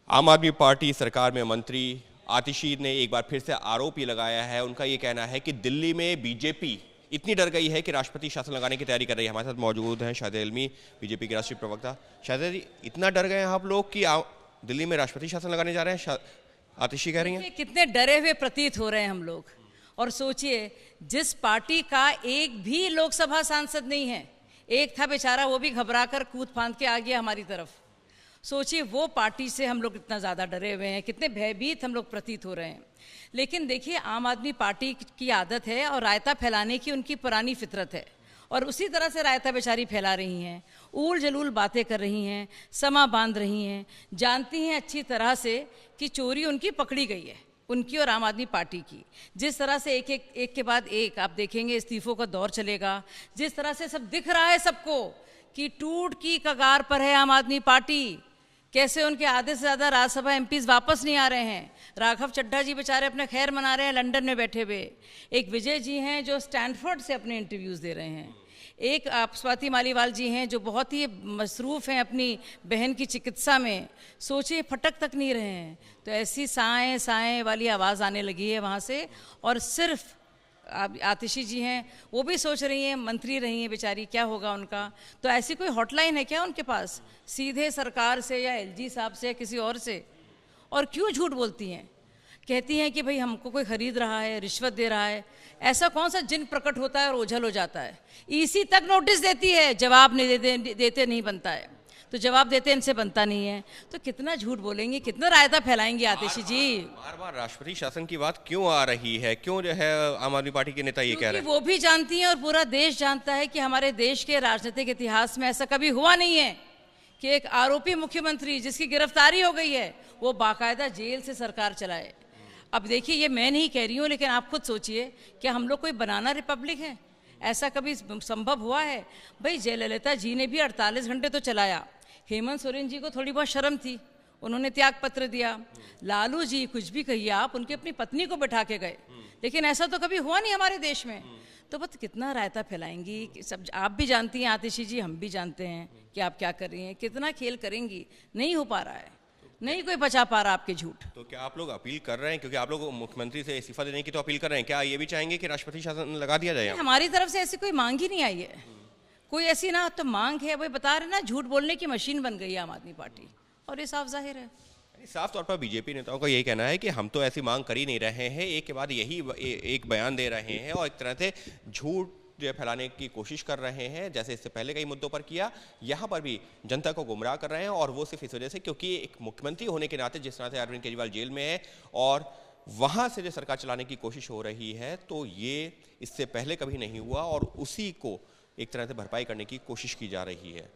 आम आदमी पार्टी सरकार में मंत्री आतिशी ने एक बार फिर से आरोप ये लगाया है। उनका ये कहना है कि दिल्ली में बीजेपी इतनी डर गई है कि राष्ट्रपति शासन लगाने की तैयारी कर रही है। हमारे साथ मौजूद हैं शाहिद इल्मी, बीजेपी के राष्ट्रीय प्रवक्ता। शाहिद जी, इतना डर गए हैं आप लोग कि दिल्ली में राष्ट्रपति शासन लगाने जा रहे हैं, आतिशी कह रही हैं? कितने डरे हुए प्रतीत हो रहे हैं हम लोग। और सोचिए, जिस पार्टी का एक भी लोकसभा सांसद नहीं है, एक था बेचारा, वो भी घबराकर कूद फांद के आ गया हमारी तरफ। सोचिए, वो पार्टी से हम लोग इतना ज़्यादा डरे हुए हैं, कितने भयभीत हम लोग प्रतीत हो रहे हैं। लेकिन देखिए, आम आदमी पार्टी की आदत है और रायता फैलाने की उनकी पुरानी फितरत है, और उसी तरह से रायता बेचारी फैला रही हैं, ऊल जलूल बातें कर रही हैं, समा बांध रही हैं। जानती हैं अच्छी तरह से कि चोरी उनकी पकड़ी गई है, उनकी और आम आदमी पार्टी की। जिस तरह से एक के बाद एक आप देखेंगे इस्तीफों का दौर चलेगा, जिस तरह से सब दिख रहा है सबको कि टूट की कगार पर है आम आदमी पार्टी। कैसे उनके आधे से ज़्यादा राज्यसभा एमपीज वापस नहीं आ रहे हैं। राघव चड्ढा जी बेचारे अपने खैर मना रहे हैं लंदन में बैठे हुए। एक विजय जी हैं जो स्टैनफोर्ड से अपने इंटरव्यूज़ दे रहे हैं। एक आप स्वाति मालीवाल जी हैं जो बहुत ही मसरूफ़ हैं अपनी बहन की चिकित्सा में। सोचिए, फटक तक नहीं रहे हैं। तो ऐसी साएँ साएँ वाली आवाज़ आने लगी है वहाँ से। और सिर्फ आतिशी जी हैं, वो भी सोच रही हैं, मंत्री रही हैं बेचारी, क्या होगा उनका। तो ऐसी कोई हॉटलाइन है क्या उनके पास, सीधे सरकार से या एलजी साहब से या किसी और से? और क्यों झूठ बोलती हैं? कहती हैं कि भाई हमको कोई खरीद रहा है, रिश्वत दे रहा है। ऐसा कौन सा जिन प्रकट होता है और ओझल हो जाता है? ईसी तक नोटिस देती है, जवाब नहीं देते नहीं बनता है। तो जवाब देते इनसे बनता नहीं है। तो कितना झूठ बोलेंगे, कितना रायता फैलाएंगे आतिशी जी? बार बार राष्ट्रपति शासन की बात क्यों आ रही है? क्यों जो है आम आदमी पार्टी के नेता ये कह रहे हैं? वो भी जानती हैं और पूरा देश जानता है कि हमारे देश के राजनीतिक इतिहास में ऐसा कभी हुआ नहीं है कि एक आरोपी मुख्यमंत्री जिसकी गिरफ्तारी हो गई है वो बाकायदा जेल से सरकार चलाए। अब देखिए, ये मैं नहीं कह रही हूँ, लेकिन आप खुद सोचिए, क्या हम लोग कोई बनाना रिपब्लिक है? ऐसा कभी संभव हुआ है? भाई, जयललिता जी ने भी 48 घंटे तो चलाया। हेमंत सोरेन जी को थोड़ी बहुत शर्म थी, उन्होंने त्याग पत्र दिया। लालू जी, कुछ भी कहिए आप, उनकी अपनी पत्नी को बैठा के गए। लेकिन ऐसा तो कभी हुआ नहीं हमारे देश में। तो बस कितना रायता फैलाएंगी? सब आप भी जानती हैं आतिशी जी, हम भी जानते हैं कि आप क्या कर रही हैं, कितना खेल करेंगी। नहीं हो पा रहा है, नहीं कोई बचा पा रहा आपके झूठ। तो क्या आप लोग अपील कर रहे हैं, क्योंकि आप लोग मुख्यमंत्री से इस्तीफा देने की तो अपील कर रहे हैं, क्या ये भी चाहेंगे कि राष्ट्रपति शासन लगा दिया जाए? हमारी तरफ से ऐसी कोई मांग ही नहीं आई है, कोई ऐसी ना तो मांग है। वही बता रहे ना, झूठ बोलने की मशीन बन गई है आम आदमी पार्टी, और ये साफ जाहिर है। साफ तौर पर बीजेपी नेताओं का यही कहना है कि हम तो ऐसी मांग कर ही नहीं रहे हैं, एक के बाद यही एक बयान दे रहे हैं और एक तरह से झूठ जो फैलाने की कोशिश कर रहे हैं, जैसे इससे पहले कई मुद्दों पर किया। यहाँ पर भी जनता को गुमराह कर रहे हैं, और वो सिर्फ इस वजह से क्योंकि एक मुख्यमंत्री होने के नाते जिस तरह से अरविंद केजरीवाल जेल में है और वहाँ से जो सरकार चलाने की कोशिश हो रही है, तो ये इससे पहले कभी नहीं हुआ और उसी को एक तरह से भरपाई करने की कोशिश की जा रही है।